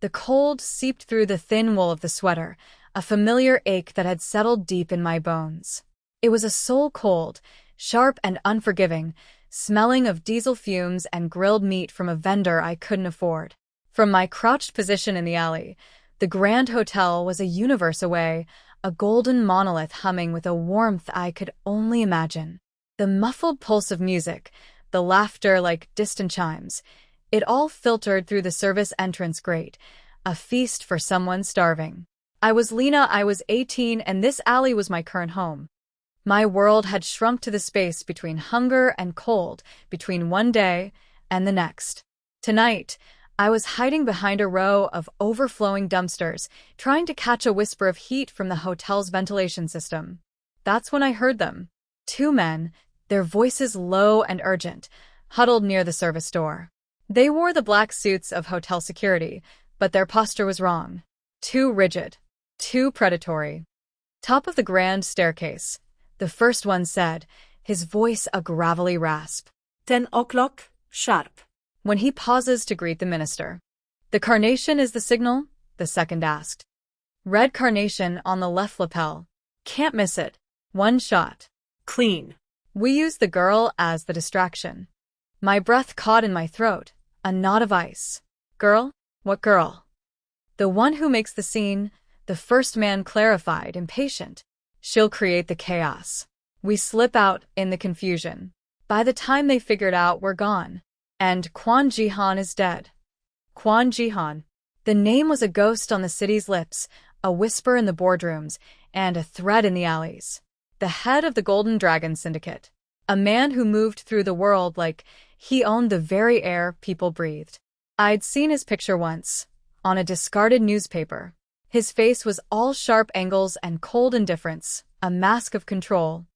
The cold seeped through the thin wool of the sweater, a familiar ache that had settled deep in my bones. It was a Seoul cold, sharp and unforgiving, smelling of diesel fumes and grilled meat from a vendor I couldn't afford. From my crouched position in the alley, the Grand Hotel was a universe away, a golden monolith humming with a warmth I could only imagine. The muffled pulse of music, the laughter like distant chimes, it all filtered through the service entrance grate, a feast for someone starving. I was Lena, I was 18, and this alley was my current home. My world had shrunk to the space between hunger and cold, between one day and the next. Tonight, I was hiding behind a row of overflowing dumpsters, trying to catch a whisper of heat from the hotel's ventilation system. That's when I heard them. Two men, their voices low and urgent, huddled near the service door. They wore the black suits of hotel security, but their posture was wrong. Too rigid. Too predatory. Top of the grand staircase, the first one said, his voice a gravelly rasp. 10 o'clock, sharp. When he pauses to greet the minister. The carnation is the signal? The second asked. Red carnation on the left lapel. Can't miss it. One shot. Clean. We use the girl as the distraction. My breath caught in my throat, a knot of ice. Girl? What girl? The one who makes the scene, the first man clarified, impatient. She'll create the chaos. We slip out in the confusion. By the time they figured out, we're gone. And Kwon Ji-han is dead. Kwon Ji-han. The name was a ghost on the city's lips, a whisper in the boardrooms, and a thread in the alleys. The head of the Golden Dragon Syndicate. A man who moved through the world like he owned the very air people breathed. I'd seen his picture once, on a discarded newspaper. His face was all sharp angles and cold indifference, a mask of control.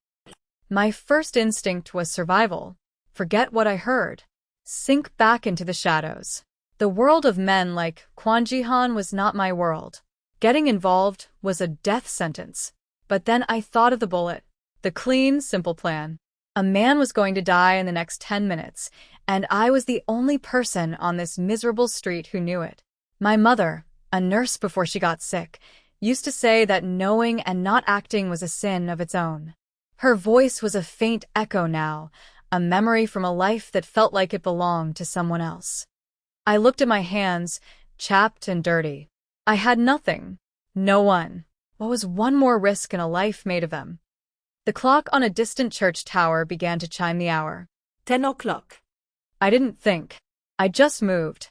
My first instinct was survival. Forget what I heard. Sink back into the shadows. The world of men like Kwon Ji-han was not my world. Getting involved was a death sentence. But then I thought of the bullet. The clean, simple plan. A man was going to die in the next 10 minutes, and I was the only person on this miserable street who knew it. My mother, a nurse before she got sick, used to say that knowing and not acting was a sin of its own. Her voice was a faint echo now, a memory from a life that felt like it belonged to someone else. I looked at my hands, chapped and dirty. I had nothing. No one. What was one more risk in a life made of them? The clock on a distant church tower began to chime the hour. 10 o'clock. I didn't think. I just moved.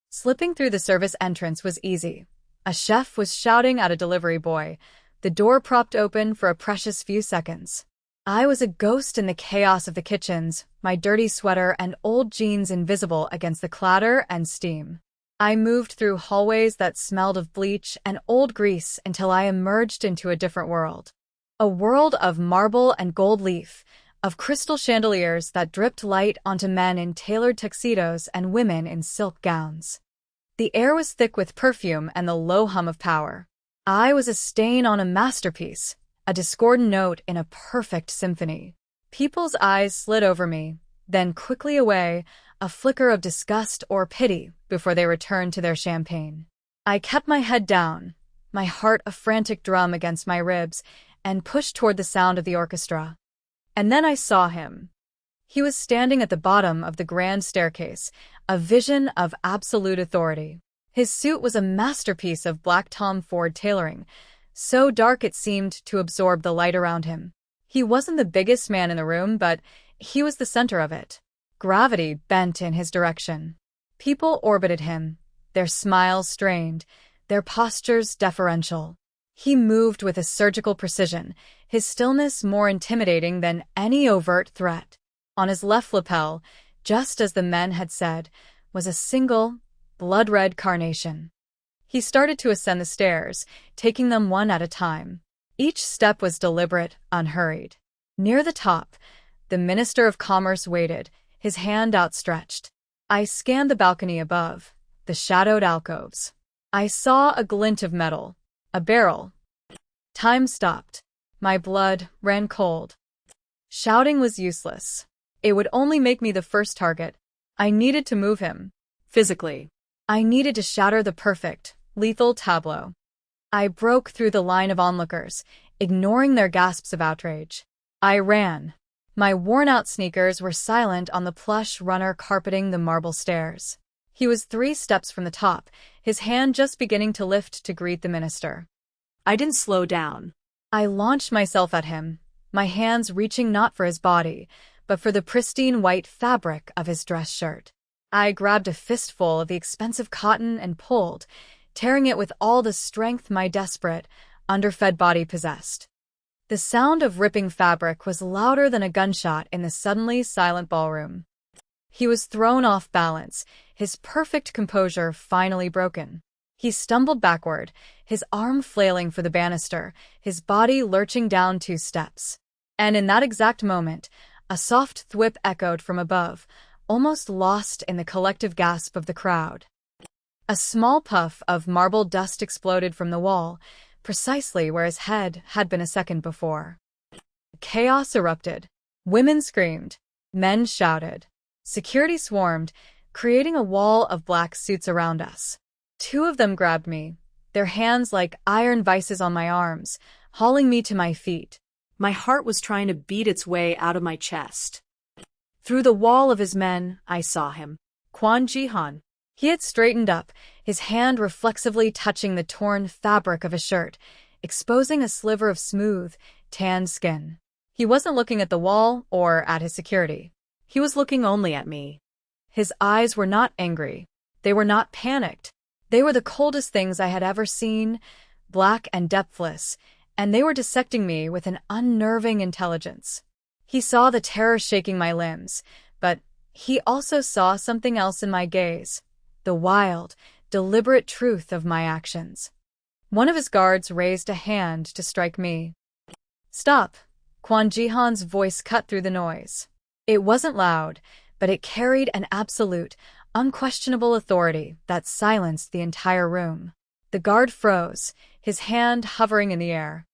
Slipping through the service entrance was easy. A chef was shouting at a delivery boy, the door propped open for a precious few seconds. I was a ghost in the chaos of the kitchens, my dirty sweater and old jeans invisible against the clatter and steam. I moved through hallways that smelled of bleach and old grease until I emerged into a different world. A world of marble and gold leaf, of crystal chandeliers that dripped light onto men in tailored tuxedos and women in silk gowns. The air was thick with perfume and the low hum of power. I was a stain on a masterpiece, a discordant note in a perfect symphony. People's eyes slid over me, then quickly away, a flicker of disgust or pity before they returned to their champagne. I kept my head down, my heart a frantic drum against my ribs, and pushed toward the sound of the orchestra. And then I saw him. He was standing at the bottom of the grand staircase, a vision of absolute authority. His suit was a masterpiece of black Tom Ford tailoring, so dark it seemed to absorb the light around him. He wasn't the biggest man in the room, but he was the center of it. Gravity bent in his direction. People orbited him, their smiles strained, their postures deferential. He moved with a surgical precision, his stillness more intimidating than any overt threat. On his left lapel, just as the men had said, was a single, blood-red carnation. He started to ascend the stairs, taking them one at a time. Each step was deliberate, unhurried. Near the top, the Minister of Commerce waited, his hand outstretched. I scanned the balcony above, the shadowed alcoves. I saw a glint of metal, a barrel. Time stopped. My blood ran cold. Shouting was useless. It would only make me the first target. I needed to move him. Physically. I needed to shatter the perfect, lethal tableau. I broke through the line of onlookers, ignoring their gasps of outrage. I ran. My worn-out sneakers were silent on the plush runner carpeting the marble stairs. He was 3 steps from the top, his hand just beginning to lift to greet the minister. I didn't slow down. I launched myself at him, my hands reaching not for his body, but for the pristine white fabric of his dress shirt. I grabbed a fistful of the expensive cotton and pulled, tearing it with all the strength my desperate, underfed body possessed. The sound of ripping fabric was louder than a gunshot in the suddenly silent ballroom. He was thrown off balance, his perfect composure finally broken. He stumbled backward, his arm flailing for the banister, his body lurching down 2 steps. And in that exact moment, a soft thwip echoed from above, almost lost in the collective gasp of the crowd. A small puff of marble dust exploded from the wall, precisely where his head had been a second before. Chaos erupted. Women screamed. Men shouted. Security swarmed, creating a wall of black suits around us. 2 of them grabbed me, their hands like iron vices on my arms, hauling me to my feet. My heart was trying to beat its way out of my chest. Through the wall of his men, I saw him. Kwon Ji-han. He had straightened up, his hand reflexively touching the torn fabric of his shirt, exposing a sliver of smooth, tanned skin. He wasn't looking at the wall or at his security. He was looking only at me. His eyes were not angry. They were not panicked. They were the coldest things I had ever seen, black and depthless, and they were dissecting me with an unnerving intelligence. He saw the terror shaking my limbs, but he also saw something else in my gaze, the wild, deliberate truth of my actions. One of his guards raised a hand to strike me. "Stop!" Kwon Ji-han's voice cut through the noise. It wasn't loud, but it carried an absolute, unquestionable authority that silenced the entire room. The guard froze, his hand hovering in the air.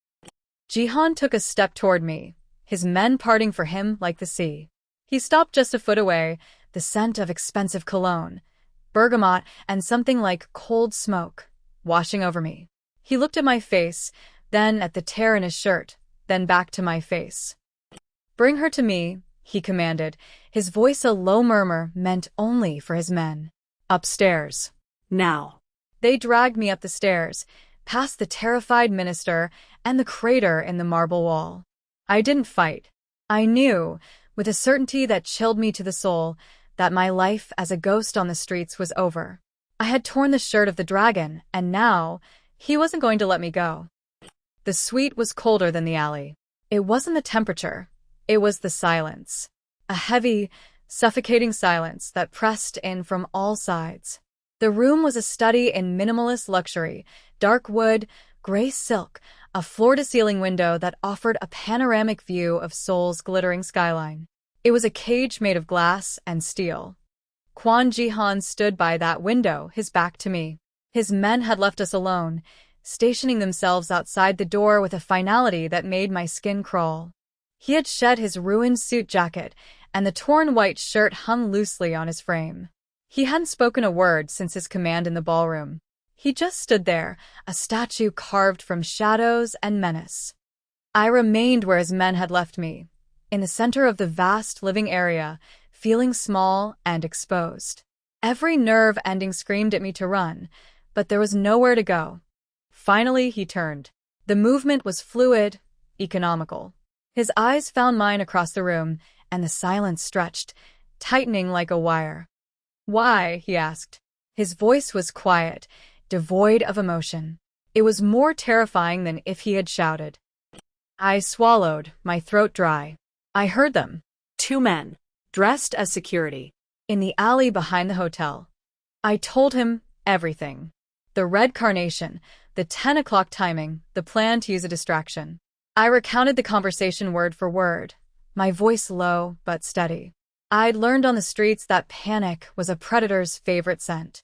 Ji-han took a step toward me, his men parting for him like the sea. He stopped just a foot away, the scent of expensive cologne, bergamot, and something like cold smoke, washing over me. He looked at my face, then at the tear in his shirt, then back to my face. "Bring her to me," he commanded, his voice a low murmur meant only for his men. "Upstairs. Now." They dragged me up the stairs, past the terrified minister and the crater in the marble wall. I didn't fight. I knew, with a certainty that chilled me to the soul, that my life as a ghost on the streets was over. I had torn the shirt of the dragon, and now he wasn't going to let me go. The suite was colder than the alley. It wasn't the temperature. It was the silence. A heavy, suffocating silence that pressed in from all sides. The room was a study in minimalist luxury, dark wood, gray silk, a floor-to-ceiling window that offered a panoramic view of Seoul's glittering skyline. It was a cage made of glass and steel. Kwon Ji-han stood by that window, his back to me. His men had left us alone, stationing themselves outside the door with a finality that made my skin crawl. He had shed his ruined suit jacket, and the torn white shirt hung loosely on his frame. He hadn't spoken a word since his command in the ballroom. He just stood there, a statue carved from shadows and menace. I remained where his men had left me, in the center of the vast living area, feeling small and exposed. Every nerve ending screamed at me to run, but there was nowhere to go. Finally, he turned. The movement was fluid, economical. His eyes found mine across the room, and the silence stretched, tightening like a wire. "Why?" he asked. His voice was quiet, devoid of emotion. It was more terrifying than if he had shouted. I swallowed, my throat dry. I heard them. 2 men, dressed as security. In the alley behind the hotel. I told him everything. The red carnation, the 10 o'clock timing, the plan to use a distraction. I recounted the conversation word for word, my voice low but steady. I'd learned on the streets that panic was a predator's favorite scent.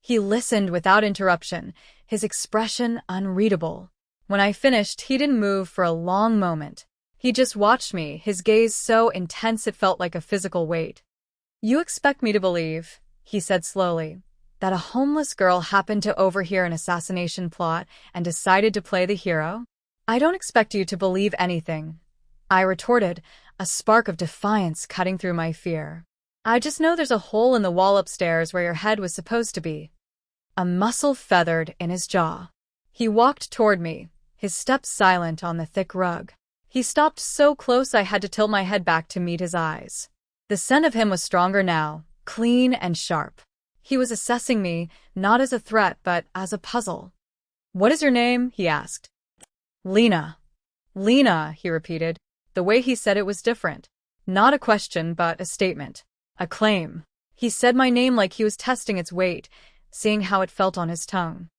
He listened without interruption, his expression unreadable. When I finished, he didn't move for a long moment. He just watched me, his gaze so intense it felt like a physical weight. "You expect me to believe," he said slowly, That a homeless girl happened to overhear an assassination plot and decided to play the hero? I don't expect you to believe anything, I retorted, a spark of defiance cutting through my fear. I just know there's a hole in the wall upstairs where your head was supposed to be. A muscle feathered in his jaw. He walked toward me, his steps silent on the thick rug. He stopped so close I had to tilt my head back to meet his eyes. The scent of him was stronger now, clean and sharp. He was assessing me, not as a threat but as a puzzle. "What is your name?" he asked. "Lena." "Lena," he repeated. The way he said it was different. Not a question, but a statement. A claim. He said my name like he was testing its weight, seeing how it felt on his tongue.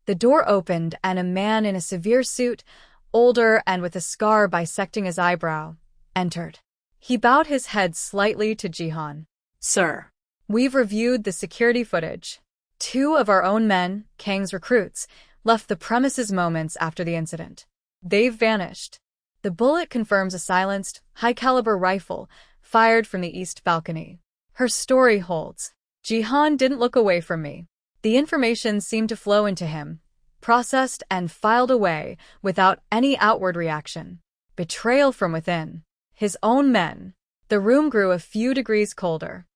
The door opened and a man in a severe suit, older and with a scar bisecting his eyebrow, entered. He bowed his head slightly to Jihan. "Sir, we've reviewed the security footage. 2 of our own men, Kang's recruits, left the premises moments after the incident. They've vanished. The bullet confirms a silenced, high-caliber rifle fired from the east balcony. Her story holds. Jihan didn't look away from me. The information seemed to flow into him, processed and filed away without any outward reaction. Betrayal from within. His own men. The room grew a few degrees colder.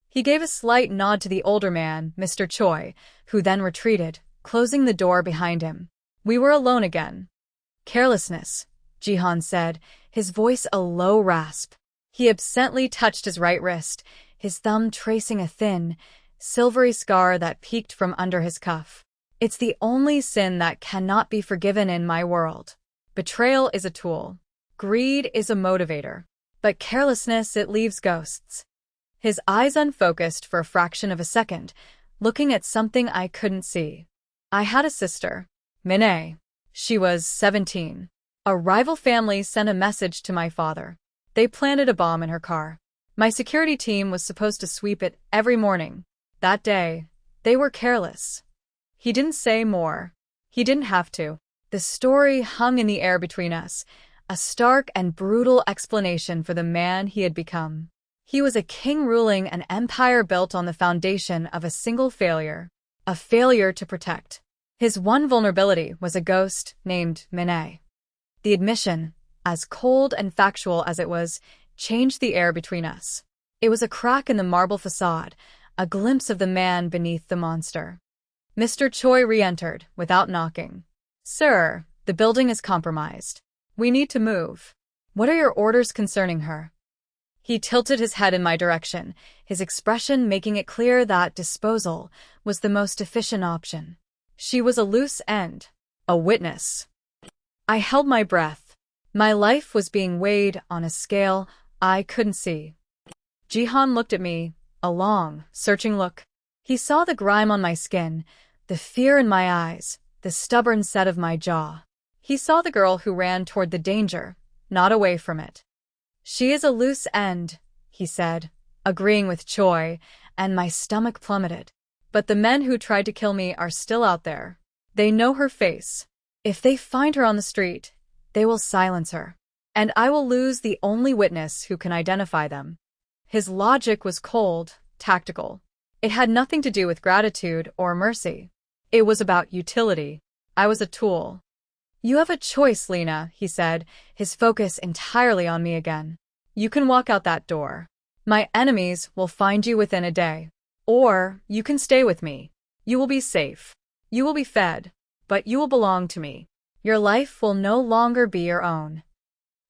He gave a slight nod to the older man, Mr. Choi, who then retreated, closing the door behind him. We were alone again. "Carelessness," Jihan said, his voice a low rasp. He absently touched his right wrist, his thumb tracing a thin, silvery scar that peeked from under his cuff. "It's the only sin that cannot be forgiven in my world. Betrayal is a tool. Greed is a motivator. But carelessness, it leaves ghosts." His eyes unfocused for a fraction of a second, looking at something I couldn't see. I had a sister, Minnie. She was 17. A rival family sent a message to my father. They planted a bomb in her car. My security team was supposed to sweep it every morning. That day, they were careless. He didn't say more. He didn't have to. The story hung in the air between us, a stark and brutal explanation for the man he had become. He was a king ruling an empire built on the foundation of a single failure, a failure to protect. His one vulnerability was a ghost named Minnie. The admission, as cold and factual as it was, changed the air between us. It was a crack in the marble facade, a glimpse of the man beneath the monster. Mr. Choi re-entered, without knocking. "Sir, the building is compromised. We need to move. What are your orders concerning her?" He tilted his head in my direction, his expression making it clear that disposal was the most efficient option. She was a loose end, a witness. I held my breath. My life was being weighed on a scale I couldn't see. Jihan looked at me, a long, searching look. He saw the grime on my skin, the fear in my eyes, the stubborn set of my jaw. He saw the girl who ran toward the danger, not away from it. "She is a loose end," he said, agreeing with Choi, and my stomach plummeted. "But the men who tried to kill me are still out there. They know her face. If they find her on the street, they will silence her. And I will lose the only witness who can identify them." His logic was cold, tactical. It had nothing to do with gratitude or mercy. It was about utility. I was a tool. "You have a choice, Lena," he said, his focus entirely on me again. "You can walk out that door. My enemies will find you within a day. Or you can stay with me. You will be safe. You will be fed. But you will belong to me. Your life will no longer be your own."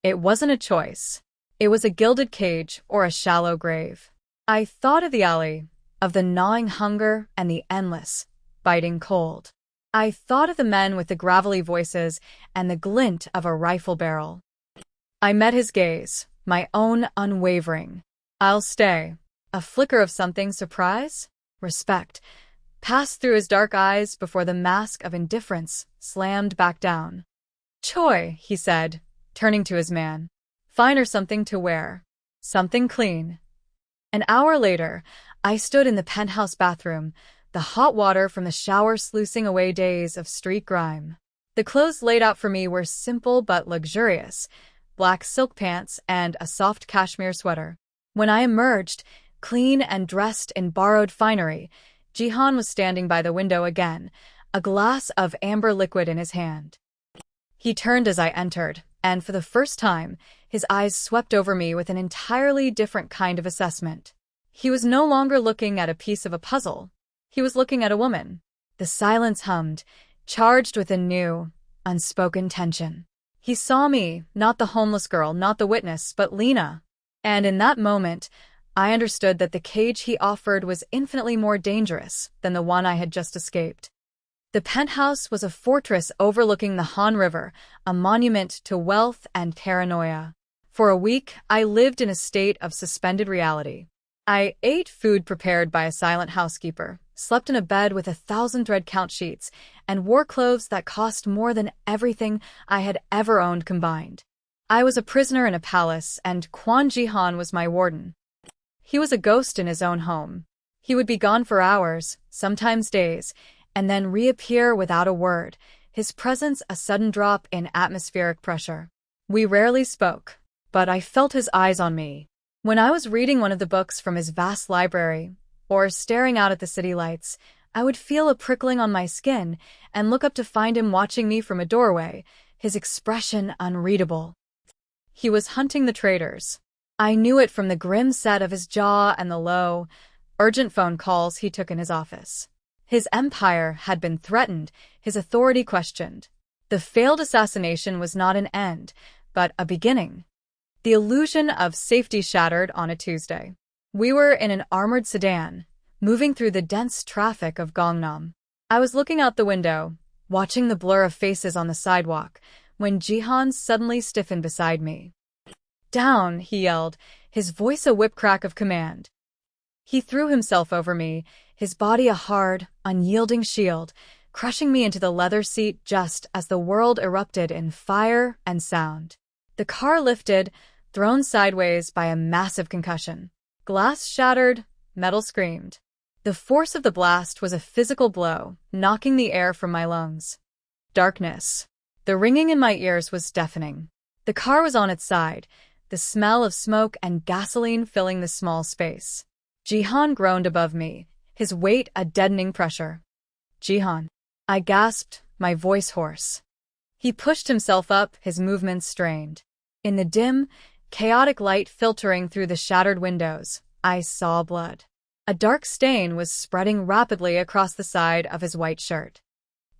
It wasn't a choice. It was a gilded cage or a shallow grave. I thought of the alley, of the gnawing hunger and the endless, biting cold. I thought of the men with the gravelly voices and the glint of a rifle barrel. I met his gaze, my own unwavering. "I'll stay." A flicker of something, surprise, respect, passed through his dark eyes before the mask of indifference slammed back down. "Choi," he said, turning to his man. "Find her something to wear. Something clean." An hour later, I stood in the penthouse bathroom, the hot water from the shower sluicing away days of street grime. The clothes laid out for me were simple but luxurious, black silk pants and a soft cashmere sweater. When I emerged, clean and dressed in borrowed finery, Jihan was standing by the window again, a glass of amber liquid in his hand. He turned as I entered, and for the first time, his eyes swept over me with an entirely different kind of assessment. He was no longer looking at a piece of a puzzle. He was looking at a woman. The silence hummed, charged with a new, unspoken tension. He saw me, not the homeless girl, not the witness, but Lena. And in that moment, I understood that the cage he offered was infinitely more dangerous than the one I had just escaped. The penthouse was a fortress overlooking the Han River, a monument to wealth and paranoia. For a week, I lived in a state of suspended reality. I ate food prepared by a silent housekeeper, slept in a bed with 1,000 thread count sheets, and wore clothes that cost more than everything I had ever owned combined. I was a prisoner in a palace, and Kwon Ji-han was my warden. He was a ghost in his own home. He would be gone for hours, sometimes days, and then reappear without a word, his presence a sudden drop in atmospheric pressure. We rarely spoke, but I felt his eyes on me. When I was reading one of the books from his vast library, or staring out at the city lights, I would feel a prickling on my skin and look up to find him watching me from a doorway, his expression unreadable. He was hunting the traitors. I knew it from the grim set of his jaw and the low, urgent phone calls he took in his office. His empire had been threatened, his authority questioned. The failed assassination was not an end, but a beginning. The illusion of safety shattered on a Tuesday. We were in an armored sedan, moving through the dense traffic of Gangnam. I was looking out the window, watching the blur of faces on the sidewalk, when Jihan suddenly stiffened beside me. "Down," he yelled, his voice a whip crack of command. He threw himself over me, his body a hard, unyielding shield, crushing me into the leather seat just as the world erupted in fire and sound. The car lifted, thrown sideways by a massive concussion. Glass shattered, metal screamed. The force of the blast was a physical blow, knocking the air from my lungs. Darkness. The ringing in my ears was deafening. The car was on its side, the smell of smoke and gasoline filling the small space. Jihan groaned above me, his weight a deadening pressure. "Jihan." I gasped, my voice hoarse. He pushed himself up, his movements strained. In the dim, chaotic light filtering through the shattered windows, I saw blood. A dark stain was spreading rapidly across the side of his white shirt.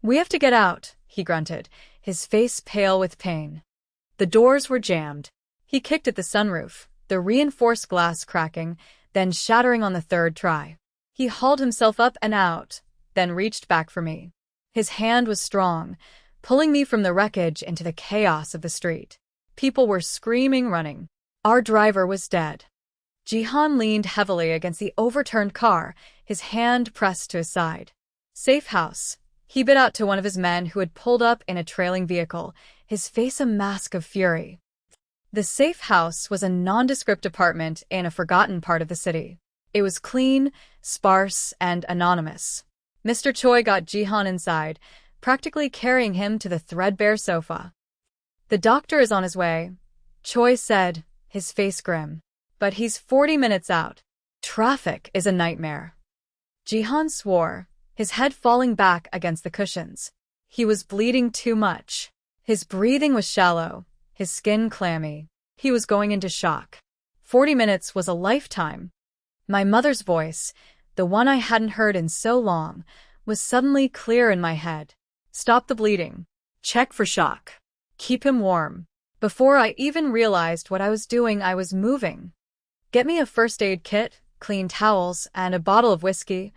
"We have to get out," he grunted, his face pale with pain. The doors were jammed. He kicked at the sunroof, the reinforced glass cracking, then shattering on the third try. He hauled himself up and out, then reached back for me. His hand was strong, pulling me from the wreckage into the chaos of the street. People were screaming, running. Our driver was dead. Jihan leaned heavily against the overturned car, his hand pressed to his side. "Safe house." He bit out to one of his men who had pulled up in a trailing vehicle, his face a mask of fury. The safe house was a nondescript apartment in a forgotten part of the city. It was clean, sparse, and anonymous. Mr. Choi got Jihan inside, practically carrying him to the threadbare sofa. "The doctor is on his way," Choi said, his face grim. "But he's 40 minutes out. Traffic is a nightmare." Jihan swore, his head falling back against the cushions. He was bleeding too much. His breathing was shallow, his skin clammy. He was going into shock. 40 minutes was a lifetime. My mother's voice, the one I hadn't heard in so long, was suddenly clear in my head. "Stop the bleeding. Check for shock. Keep him warm." Before I even realized what I was doing, I was moving. "Get me a first aid kit, clean towels, and a bottle of whiskey,"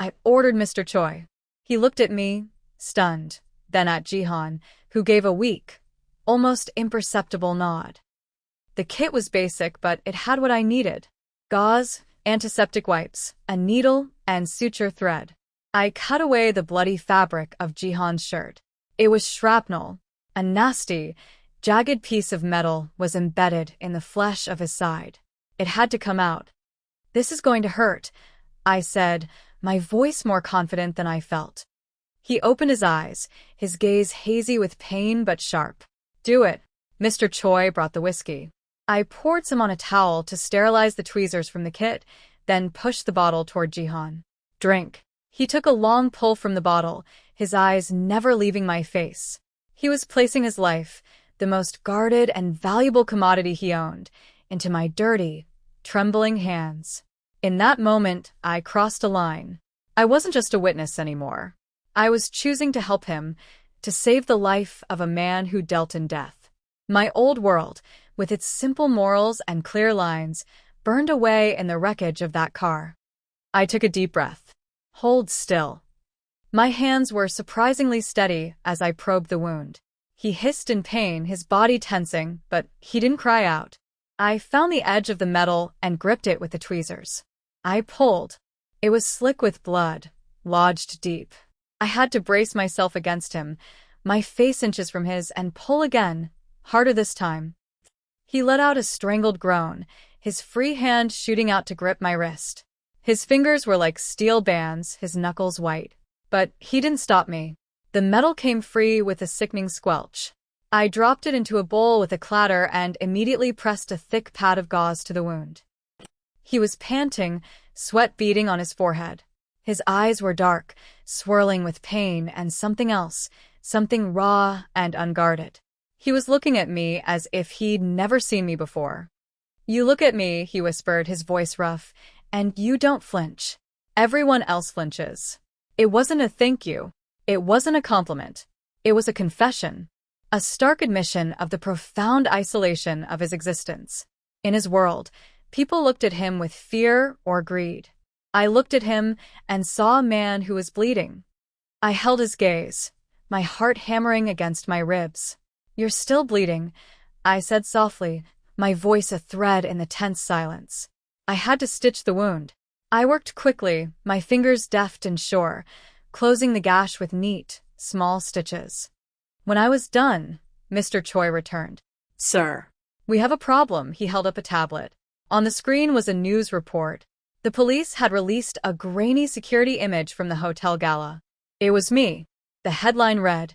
I ordered Mr. Choi. He looked at me, stunned, then at Jihan, who gave a weak, almost imperceptible nod. The kit was basic, but it had what I needed. Gauze, antiseptic wipes, a needle, and suture thread. I cut away the bloody fabric of Jihan's shirt. It was shrapnel. A nasty, jagged piece of metal was embedded in the flesh of his side. It had to come out. "This is going to hurt," I said, my voice more confident than I felt. He opened his eyes, his gaze hazy with pain but sharp. "Do it." Mr. Choi brought the whiskey. I poured some on a towel to sterilize the tweezers from the kit, then pushed the bottle toward Jihan. "Drink." He took a long pull from the bottle, his eyes never leaving my face. He was placing his life, the most guarded and valuable commodity he owned, into my dirty, trembling hands. In that moment, I crossed a line. I wasn't just a witness anymore. I was choosing to help him, to save the life of a man who dealt in death. My old world, with its simple morals and clear lines, burned away in the wreckage of that car. I took a deep breath. Hold still. My hands were surprisingly steady as I probed the wound. He hissed in pain, his body tensing, but he didn't cry out. I found the edge of the metal and gripped it with the tweezers. I pulled. It was slick with blood, lodged deep. I had to brace myself against him, my face inches from his, and pull again, harder this time. He let out a strangled groan, his free hand shooting out to grip my wrist. His fingers were like steel bands, his knuckles white. But he didn't stop me. The metal came free with a sickening squelch. I dropped it into a bowl with a clatter and immediately pressed a thick pad of gauze to the wound. He was panting, sweat beading on his forehead. His eyes were dark, swirling with pain and something else, something raw and unguarded. He was looking at me as if he'd never seen me before. "You look at me," he whispered, his voice rough, "and you don't flinch. Everyone else flinches." It wasn't a thank you. It wasn't a compliment. It was a confession. A stark admission of the profound isolation of his existence. In his world, people looked at him with fear or greed. I looked at him and saw a man who was bleeding. I held his gaze, my heart hammering against my ribs. "You're still bleeding," I said softly, my voice a thread in the tense silence. I had to stitch the wound. I worked quickly, my fingers deft and sure, closing the gash with neat, small stitches. When I was done, Mr. Choi returned. "Sir." "We have a problem." He held up a tablet. On the screen was a news report. The police had released a grainy security image from the hotel gala. It was me. The headline read,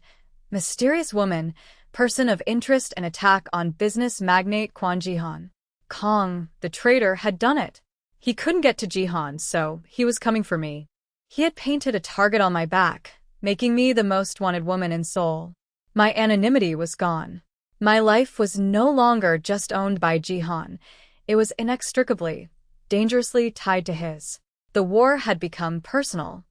"Mysterious woman, person of interest and attack on business magnate Kwon Ji-han." Kong, the traitor, had done it. He couldn't get to Ji-han, so he was coming for me. He had painted a target on my back, making me the most wanted woman in Seoul. My anonymity was gone. My life was no longer just owned by Ji-han. It was inextricably, dangerously tied to his. The war had become personal.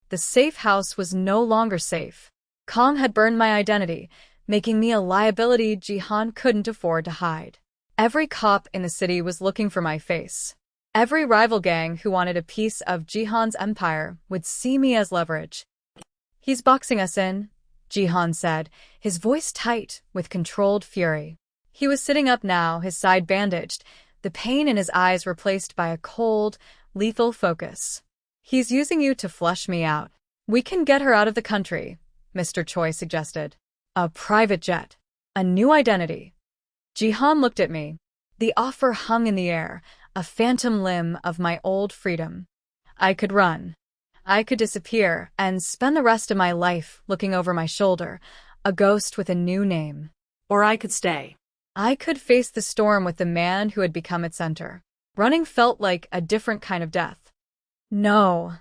The safe house was no longer safe. Kong had burned my identity, making me a liability Ji-han couldn't afford to hide. Every cop in the city was looking for my face. Every rival gang who wanted a piece of Ji-han's empire would see me as leverage. "He's boxing us in," Ji-han said, his voice tight with controlled fury. He was sitting up now, his side bandaged, the pain in his eyes replaced by a cold, lethal focus. "He's using you to flush me out. We can get her out of the country," Mr. Choi suggested. "A private jet. A new identity." Ji-han looked at me. The offer hung in the air, a phantom limb of my old freedom. I could run. I could disappear and spend the rest of my life looking over my shoulder, a ghost with a new name. Or I could stay. I could face the storm with the man who had become its center. Running felt like a different kind of death. "No,"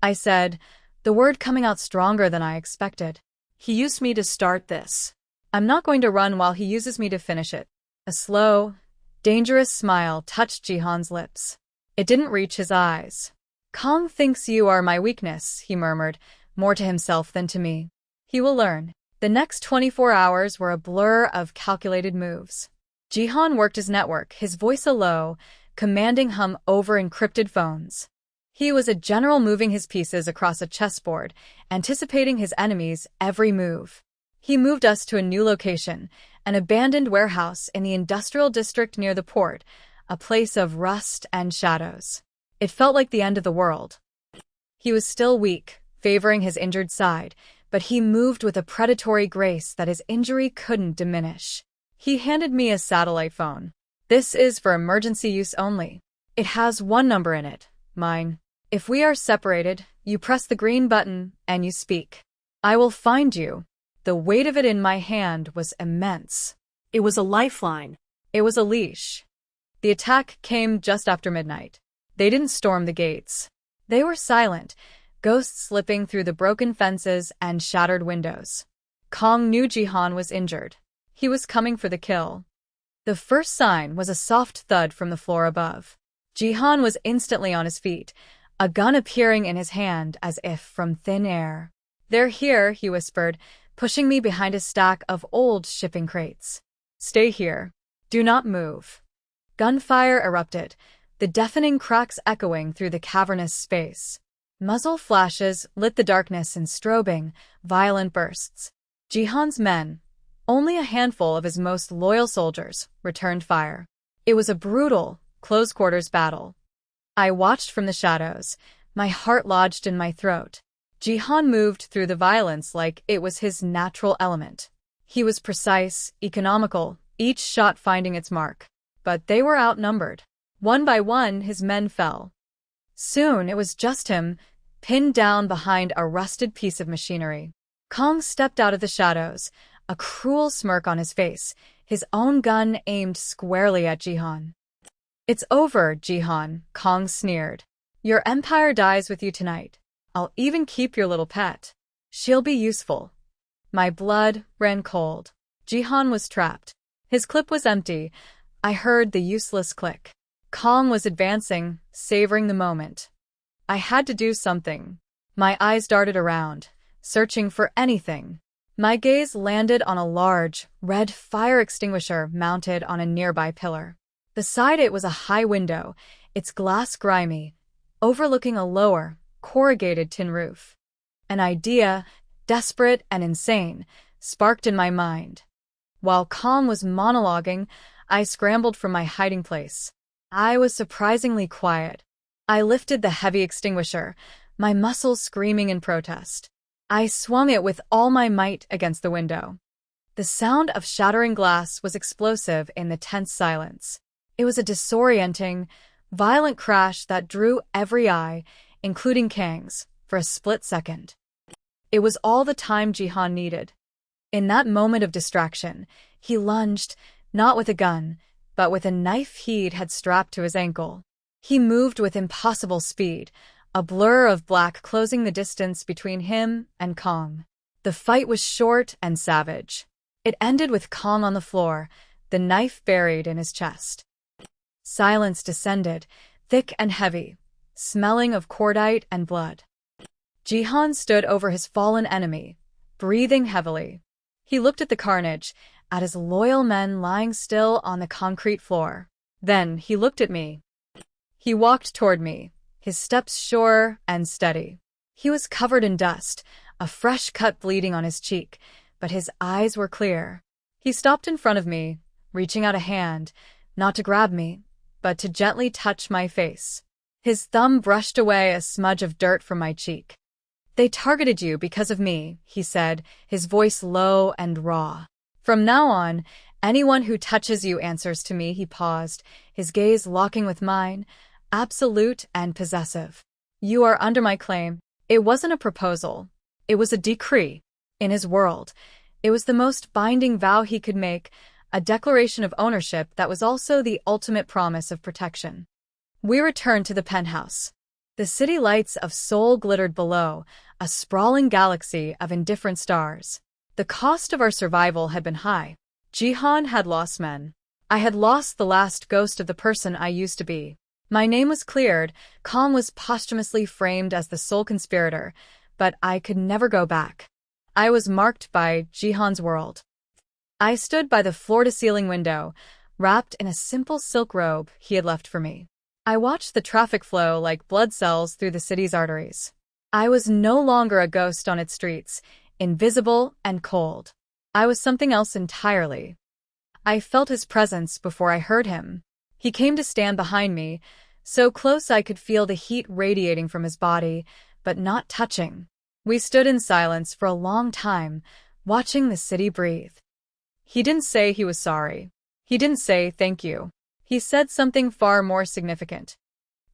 I said, the word coming out stronger than I expected. "He used me to start this. I'm not going to run while he uses me to finish it." A slow, dangerous smile touched Ji-han's lips. It didn't reach his eyes. "Kong thinks you are my weakness," he murmured, more to himself than to me. "He will learn." The next 24 hours were a blur of calculated moves. Ji-han worked his network, his voice a low, commanding hum over encrypted phones. He was a general moving his pieces across a chessboard, anticipating his enemy's every move. He moved us to a new location, an abandoned warehouse in the industrial district near the port, a place of rust and shadows. It felt like the end of the world. He was still weak, favoring his injured side, but he moved with a predatory grace that his injury couldn't diminish. He handed me a satellite phone. "This is for emergency use only. It has one number in it, mine. If we are separated, you press the green button and you speak. I will find you." The weight of it in my hand was immense. It was a lifeline. It was a leash. The attack came just after midnight. They didn't storm the gates. They were silent, ghosts slipping through the broken fences and shattered windows. Kong knew Jihan was injured. He was coming for the kill. The first sign was a soft thud from the floor above. Jihan was instantly on his feet, a gun appearing in his hand as if from thin air. "They're here," he whispered, pushing me behind a stack of old shipping crates. "Stay here. Do not move." Gunfire erupted, the deafening cracks echoing through the cavernous space. Muzzle flashes lit the darkness in strobing, violent bursts. Jihan's men, only a handful of his most loyal soldiers, returned fire. It was a brutal, close-quarters battle. I watched from the shadows, my heart lodged in my throat. Jihan moved through the violence like it was his natural element. He was precise, economical, each shot finding its mark. But they were outnumbered. One by one, his men fell. Soon it was just him, pinned down behind a rusted piece of machinery. Kong stepped out of the shadows, a cruel smirk on his face, his own gun aimed squarely at Jihan. "It's over, Jihan," Kong sneered. "Your empire dies with you tonight. I'll even keep your little pet. She'll be useful." My blood ran cold. Jihan was trapped. His clip was empty. I heard the useless click. Kong was advancing, savoring the moment. I had to do something. My eyes darted around, searching for anything. My gaze landed on a large, red fire extinguisher mounted on a nearby pillar. Beside it was a high window, its glass grimy, overlooking a lower, corrugated tin roof. An idea, desperate and insane, sparked in my mind. While Kong was monologuing, I scrambled from my hiding place. I was surprisingly quiet. I lifted the heavy extinguisher, my muscles screaming in protest. I swung it with all my might against the window. The sound of shattering glass was explosive in the tense silence. It was a disorienting, violent crash that drew every eye, including Kang's, for a split second. It was all the time Jihan needed. In that moment of distraction, he lunged, not with a gun, but with a knife he'd had strapped to his ankle. He moved with impossible speed, a blur of black closing the distance between him and Kong. The fight was short and savage. It ended with Kong on the floor, the knife buried in his chest. Silence descended, thick and heavy, smelling of cordite and blood. Jihan stood over his fallen enemy, breathing heavily. He looked at the carnage, at his loyal men lying still on the concrete floor. Then he looked at me. He walked toward me, his steps sure and steady. He was covered in dust, a fresh cut bleeding on his cheek, but his eyes were clear. He stopped in front of me, reaching out a hand, not to grab me, but to gently touch my face. His thumb brushed away a smudge of dirt from my cheek. "They targeted you because of me," he said, his voice low and raw. "From now on, anyone who touches you answers to me." He paused, his gaze locking with mine, absolute and possessive. "You are under my claim." It wasn't a proposal. It was a decree. In his world, it was the most binding vow he could make, a declaration of ownership that was also the ultimate promise of protection. We returned to the penthouse. The city lights of Seoul glittered below, a sprawling galaxy of indifferent stars. The cost of our survival had been high. Jihan had lost men. I had lost the last ghost of the person I used to be. My name was cleared, Kong was posthumously framed as the sole conspirator, but I could never go back. I was marked by Jihan's world. I stood by the floor-to-ceiling window, wrapped in a simple silk robe he had left for me. I watched the traffic flow like blood cells through the city's arteries. I was no longer a ghost on its streets, invisible and cold. I was something else entirely. I felt his presence before I heard him. He came to stand behind me, so close I could feel the heat radiating from his body, but not touching. We stood in silence for a long time, watching the city breathe. He didn't say he was sorry. He didn't say thank you. He said something far more significant.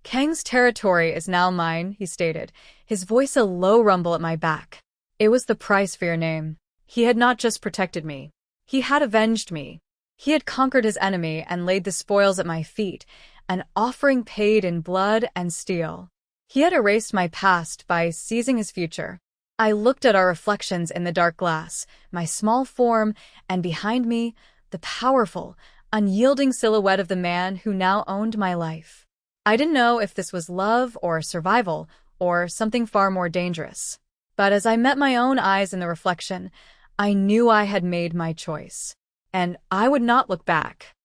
"Kang's territory is now mine," he stated, his voice a low rumble at my back. "It was the price for your name." He had not just protected me. He had avenged me. He had conquered his enemy and laid the spoils at my feet, an offering paid in blood and steel. He had erased my past by seizing his future. I looked at our reflections in the dark glass, my small form, and behind me, the powerful, unyielding silhouette of the man who now owned my life. I didn't know if this was love or survival or something far more dangerous. But as I met my own eyes in the reflection, I knew I had made my choice. And I would not look back.